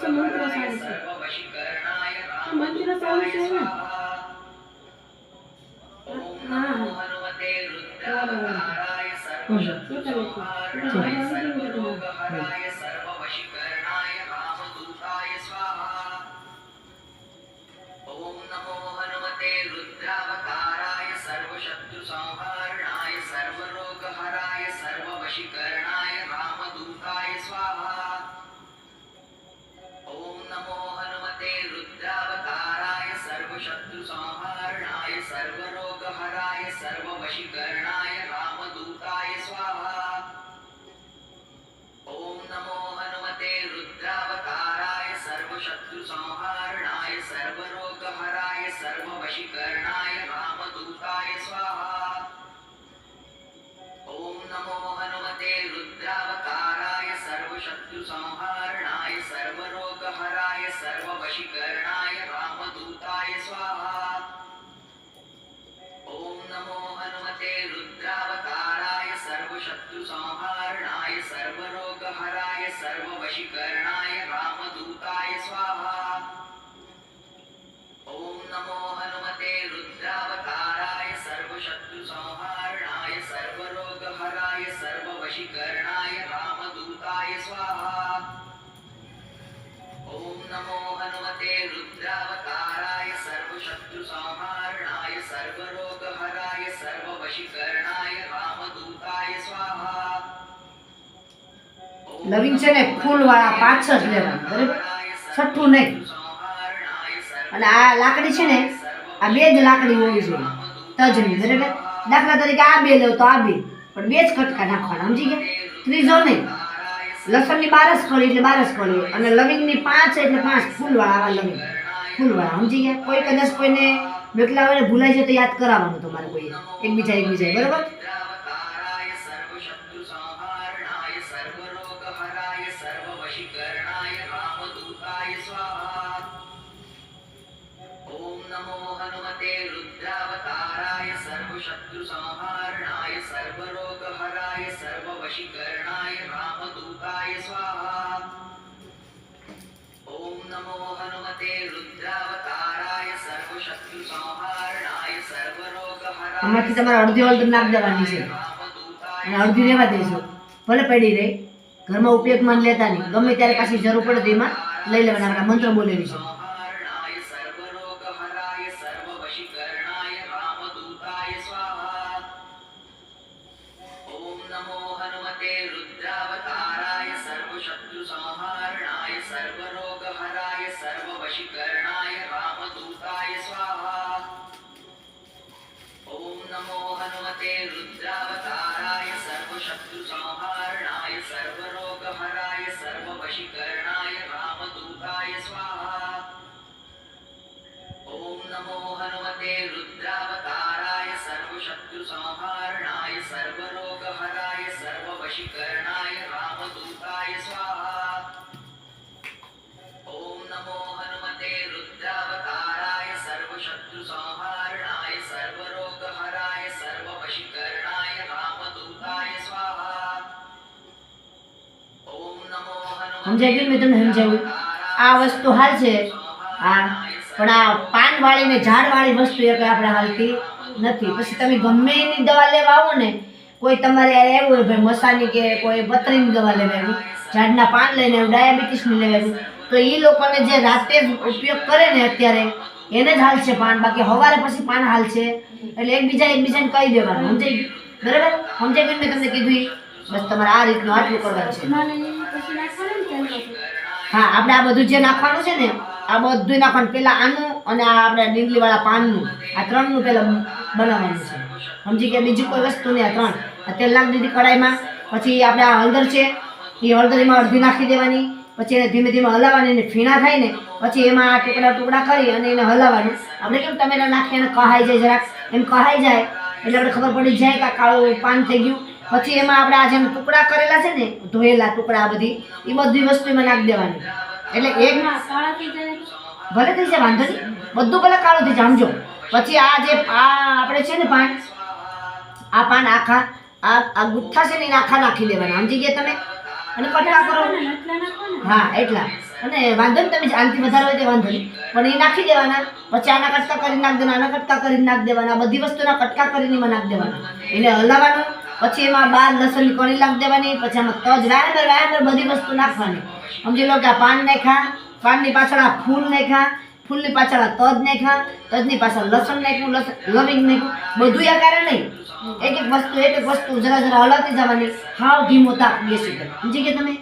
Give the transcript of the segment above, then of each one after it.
से मंत्र सारे से मंत्र सारे से ना हां हनुमते रुद्रावताराय सर्वशक्तिसंहारणाय सर्वरोगहराय सर्ववशीकरणाय रामदूताय स्वाहा। ओम नमो हनुमते रुद्रावताराय सर्वशत्रुसंहारणाय सर्वरोगहराय सर्ववशीकरणाय रामदूताय स्वाहा। ओम नमो हनुमते रुद्रावताराय सर्वशत्रुसंहारणाय सर्वरोगहराय सर्ववशीकरणाय रामदूताय स्वाहा। ओम नमो हनुमते रुद्रावताराय सर्वशत्रुसंहारणाय सर्वरोगहराय सर्ववशीकरणाय रामदूताय स्वाहा। ओम नमो हनुमते रुद्रावताराय सर्वशत्रुसंहारणाय सर्वरोगहराय सर्ववशीकरणाय रामदूताय स्वाहा। ओम नमो हनुमते रुद्रावताराय सर्वशत्रुसंहारणाय सर्वरोगहराय सर्ववशीकरणाय रामदूताय स्वाहा। ओम नमो हनुमते रुद्रावताराय सर्वशत्रुसंहारणाय सर्वरोगहराय सर्ववशीकरणाय रामदूताय स्वाहा। ओम नमो हनुमते रुद्रावताराय सर्वशत्रुसंहारणाय सर्वरोगहराय सर्ववशीकरणाय रामदूताय स्वाहा। લવિંગ છે ને ફૂલ વાળા 5-6 લેવા બરાબર, છઠ્ઠું નહીં। અને આ લાકડી છે ને આ બે જ લાકડી હોવી જોઈએ તજની બરાબર। દાખલા તરીકે આ બે લેવ તો આ બે, પણ બે જ કટકા નાખવાના, સમજી ગયા? ત્રીજો નહીં। લસણની 12 કળી એટલે 12 કળી, અને લવિંગની 5 એટલે 5 ફૂલવાળા, આવા લવિંગ ફૂલવાળા, સમજી ગયા? કોઈ કદાચ કોઈને બેકલા હોય ભૂલાઈ જાય તો યાદ કરાવવાનું તમારે કોઈ એકબીજા બરાબર। सर्ववशीकरणाय रामदूताय स्वाहा। ओम नमो हनुमते रुद्रावताराय सर्वशत्रुसंहारणाय सर्वरोगहराय सर्ववशीकरणाय रामदूताय स्वाहा। ओम नमो हनुमते रुद्रावताराय सर्वशत्रुसंहारणाय सर्वरोगहराय આમાંથી તમારે અડધી હળદર નાખ દેવાની છે અને અડધી રહેવા દેજો, ભલે પડી રહે, ઘરમાં ઉપયોગમાં લેતા નહીં, ગમે ત્યારે પાછી જરૂર પડે તો એમાં લઈ લેવાના। આપણે મંત્ર બોલેલી છે। सर्वरोगहराय सर्ववशीकरणाय रामदूताय स्वाहा। ओम नमो हनुमते रुद्रावताराय सर्वशत्रुसंहारणाय सर्वरोगहराय सर्ववशीकरणाय रामदूताय स्वाहा। ओम नमो हनुमते रुद्रावताराय सर्वशत्रुसंहारणाय सर्वरोगहराय सर्ववशीकरणाय रामदूताय स्वाहा। ओम नमो हनुमते रुद्रावताराय सर्वशत्रुसंहारणाय सर्वरोगहराय सर्ववशीकरणाय रामदूताय स्वाहा। ओम नमो हनुमते रुद्रावताराय सर्वशत्रुसंहारणाय सर्वरोगहराय सर्ववशीकरणाय रामदूताय स्वाहा। ओम नमो સમજાઈ ગયું? મેં તમને સમજાવ્યું? આ વસ્તુ હાલ છે આ, પણ આ પાન વાળી ને ઝાડ વાળી વસ્તુ એક આપણે હાલતી નથી। પછી તમે ગમે એની દવા લેવા આવો ને, કોઈ તમારે આવ્યું હોય ભાઈ મસાની કે કોઈ પતરીની દવા લેવા આવ્યું, ઝાડના પાન લઈને આવ્યું, ડાયાબિટીસની લેવા આવ્યું, તો એ લોકોને જે રાતે ઉપયોગ કરે ને અત્યારે એને જ હાલશે પાન, બાકી સવારે પછી પાન હાલશે। એટલે એકબીજાને કહી દેવાનું, સમજાઈ ગયું? બરાબર? સમજાઈ ગયું? મેં તમને કીધું બસ તમારે આ રીતનું આટલું કરવાનું છે। હા, આપણે આ બધું જે નાખવાનું છે ને આ બધું નાખવાનું, પેલા આનું અને આ આપણે ડીંગલી વાળા પાનનું, આ ત્રણનું પેલા બનાવવાનું છે, સમજી ગયા? બીજું કોઈ વસ્તુ નહીં, આ ત્રણ। આ તેલ નાખી દીધી કડાઈમાં, પછી આપણે આ હળદર છે એ હળદર એમાં અડધી નાખી દેવાની, પછી એને ધીમે ધીમે હલાવવાની, એને ફીણા થાય ને પછી એમાં આ ટુકડા કરી અને એને હલાવવાનું। આપણે કેમ ટમેટા નાખી એને કહાઈ જાય, જરાક એમ કહાઈ જાય એટલે આપણે ખબર પડી જાય કે આ કાળું પાન થઈ ગયું। પછી એમાં આપણે આ જેમ ટુકડા કરેલા છે ને, ધોયેલા ટુકડા બધી, એ બધી વસ્તુ એમાં નાખી દેવાની। એટલે એક ભલે થઈ જાય, વાંધો નહીં, બધું ભલે કાળું થઈ જાય, સમજો। પછી આ જે આ આપણે છે ને પાન, આ પાન આખા આ ગુથ્થા છે ને એને આખા નાખી દેવાના, સમજી ગયા તમે? અને કટકા કરો, હા એટલા। અને વાંધો નહીં, તમે આનાથી વધારે હોય તે વાંધો નહીં, પણ એ નાખી દેવાના. પછી આના કટકા કરી નાખ દેવાના, આના કટકા કરી નાખ દેવાના, બધી વસ્તુના કટકા કરીને એમાં નાખ દેવાના, એને હલાવવાનું. પછી એમાં 12 લસણની કણી નાખ દેવાની. પછી આમાં તજ વાયર બધી વસ્તુ નાખવાની. સમજી લો કે આ પાન નાખ્યા, પાનની પાછળ આ ફૂલ નાખ્યા, ફૂલની પાછળ આ તજ નાખ્યા, તજની પાછળ લસણ નાખ્યું, લવિંગ નાખ્યું, બધું એકારે નહીં, એક એક વસ્તુ જરા જરા હલાવતી જવાની, હાવ ધીમો તાપ બેસી ગયો. સમજી ગયા તમે?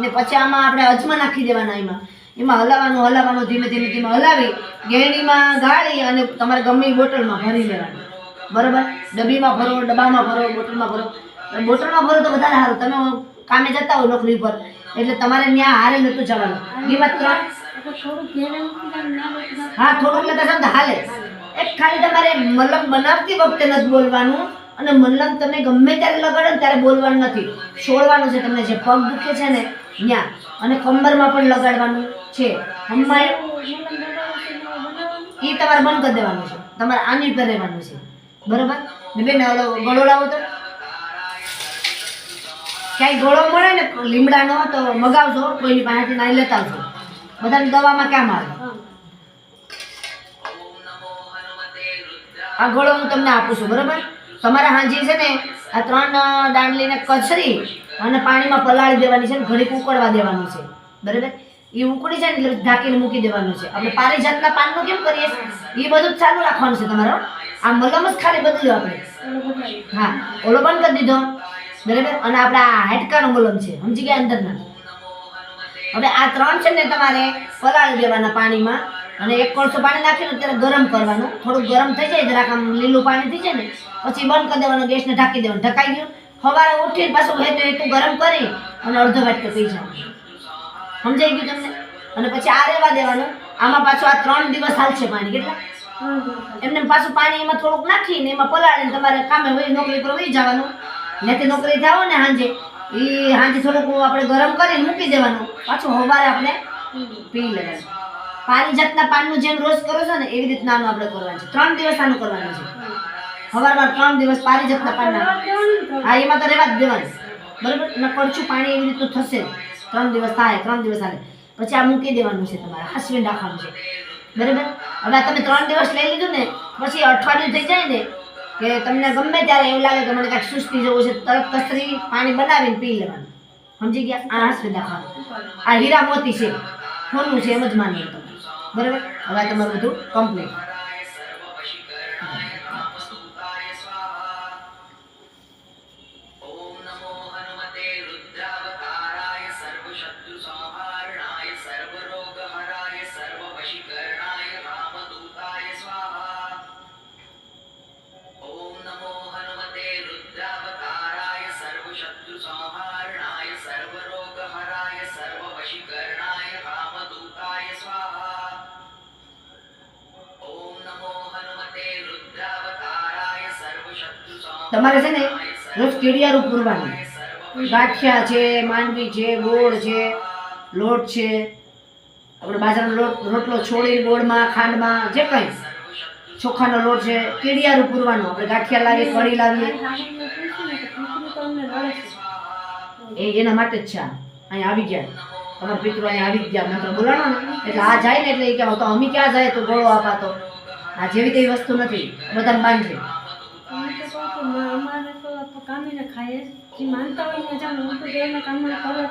ને પછી આમાં આપણે અજમા નાખી દેવાના. એમાં હલાવવાનું ધીમે ધીમે હલાવી ગેણીમાં ગાળી અને તમારે ગમે એ બોટલમાં ભરી લેવાનું. બરોબર? ડબ્બીમાં ભરો, ડબ્બામાં ભરો, બોટલમાં ભરો. બોટલમાં ભરો તો વધારે સારું. તમે કામે જતા હોય નોકરી પર એટલે તમારે ત્યાં હારે નતું જવાનું. એમાં 3 હા થોડુંક લેતા જાવ હાલે. એક ખાલી તમારે મલમ બનાવતી વખતે નથી બોલવાનું, અને મલમ તમે ગમે ત્યારે લગાડો ને ત્યારે બોલવાનું નથી, છોડવાનું છે. તમને જે પગ દુખે છે ને ત્યાં અને કમરમાં પણ લગાડવાનું છે. હમણાં એ તમારે બંધ કરી દેવાનું છે, તમારે આની ઉપર રહેવાનું છે. બરોબર ને બેન? ગળો લાવો તો ક્યાંય ગળો મળે ને લીમડાનો તો મગાવજો, કોઈની પાસેથી નાઈ લેતા આવજો. બધાની દવામાં ક્યાં મારે? આ ગળો હું તમને આપું છું. બરોબર? તમારે હાજી છે ને આ 3 દાંડલીને કચરી અને પાણીમાં પલાળી દેવાની છે ને ઘડીક ઉકળવા દેવાનું છે. બરાબર? એ ઉકળી જાય ને એટલે ઢાંકીને મૂકી દેવાનું છે. આપણે પારિજાતના પાનનું કેમ કરીએ એ બધું જ ચાલુ રાખવાનું છે તમારો. આ મલમ જ ખાલી બદલ્યો આપણે. હા ઓલો બંધ કરી દીધો. બરાબર? અને આપણે આ હાડકાનો મલમ છે, સમજી ગયા અંદરના. હવે આ 3 છે ને તમારે પલાળી દેવાના પાણીમાં, અને 1 કોળસો પાણી નાખીને અત્યારે ગરમ કરવાનું. થોડુંક ગરમ થઈ જાય, જરાક આમ લીલું પાણી થઈ જાય ને પછી બંધ કરી દેવાનું, ગેસને ઢાંકી દેવાનું. ઢકાઈ ગયું. સવારે ઉઠીને પાછું હેતું ગરમ કરી અને અડધો વાટકો પી જવાનું. સમજાઈ ગયું તમને? અને પછી આ રહેવા દેવાનું. આમાં પાછું આ 3 દિવસ હાલશે પાણી. કેટલા? એમને પાછું પાણી એમાં થોડુંક નાખીને એમાં પલાળીને તમારે કામે હોય નોકરી પર વહી જવાનું. ત્યાંથી નોકરી થાવ ને સાંજે થોડુંક આપણે ગરમ કરીને મૂકી દેવાનું, પાછું સવારે આપણે પી લેવાનું. પારિજાતના પાનનું જેમ રોજ કરો છો ને એવી રીતના આનું આપણે કરવાનું છે. 3 દિવસ આનું કરવાનું છે. સવારમાં 3 દિવસ પારિજાતના પાનના. હા એમાં તો રહેવા જ દેવાનું. બરાબર? ને કડછું પાણી એવી રીતનું થશે. 3 દિવસ થાય, 3 દિવસ હાલે પછી આ મૂકી દેવાનું છે. તમારે હાસવીને રાખવાનું છે. બરાબર? હવે તમે 3 દિવસ લઈ લીધું ને પછી અઠવાડિયું થઈ જાય ને કે તમને ગમે ત્યારે એવું લાગે કે મને કાંઈક સુસ્તી જવું છે, તરત કચરી પાણી બનાવીને પી લેવાનું. સમજી ગયા? આ હાસવીને રાખવાનું. આ હીરા મોતી છે, સોનું છે, એમ જ માનવું તમે. બરાબર? હવે તમારું બધું કમ્પ્લીટ. તમારે છે ને રોજ કેડિયારું પૂરવાનું. ગાંઠિયા છે, માંડવી છે, ગોળ છે, લોટ છે, આપણે બાજરાનો રોટલો છોડીને ગોળમાં ખાંડમાં જે કંઈ ચોખાનો લોટ છે, કેડિયારું પૂરવાનું. આપણે ગાંઠિયા લાવીએ, કઢી લાવીએ એના માટે જ છે. અહીંયા આવી ગયા તમારા પિતૃ, અહીંયા આવી ગયા મંત્ર બોલાણો ને એટલે આ જાય ને એટલે એ કહેવાય તો અમે ક્યાં જાય તો ગોળો આપાતો. આ જેવી તેવી વસ્તુ નથી, બધાને બાંધે.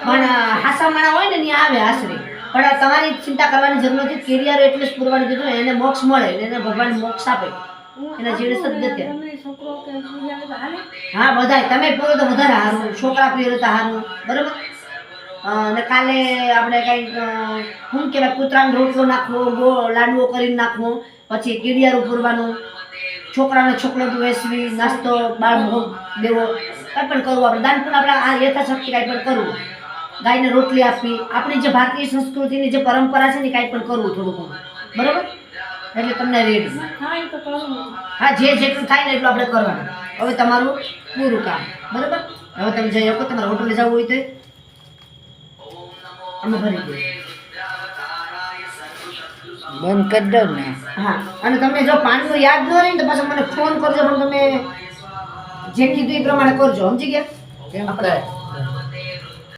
પણ હાસા માણા હોય ને ત્યાં આવે આશરે. પણ તમારી ચિંતા કરવાની જરૂર નથી. કેરિયર એટલે જ પૂરવાનું કીધું, એને મોક્ષ મળે, એને ભગવાન મોક્ષ આપે. એના જેવી સદગતિ. હા બધાય તમે પૂરો તો વધારે સારું, છોકરા પીરો તો સારું. બરાબર? અને કાલે આપણે કંઈક શું કહેવાય કૂતરાનો રોટલો નાખવો, લાડવો કરીને નાખવો, પછી કેડિયારું પૂરવાનું, છોકરાને ચોકલેટ વેચવી, નાસ્તો બાળ ભોગ દેવો, કંઈ પણ કરવું. આપણે દાન પણ આપણે આ યથાશક્તિ કાંઈ પણ કરવું. ગાયને રોટલી આપવી, આપણી જે ભારતીય સંસ્કૃતિની જે પરંપરા છે ને કાંઈ પણ કરવું થોડું. બરાબર? એટલે તમને રેડી. હા જે જેટલું થાય ને એટલું આપણે કરવાનું. હવે તમારું પૂરું કામ. બરાબર? હવે તમે જઈ શકો. તમારે હોટલે જવું હોય તો અમે ભરી દઈએ. બંધ કરી દો ને. હા અને તમને જો પાનનું યાદ ન રહે ને તો પાછો મને ફોન કરજો, પણ તમે જે કીધું એ પ્રમાણે કરજો. સમજી ગયા? કેમ કરે?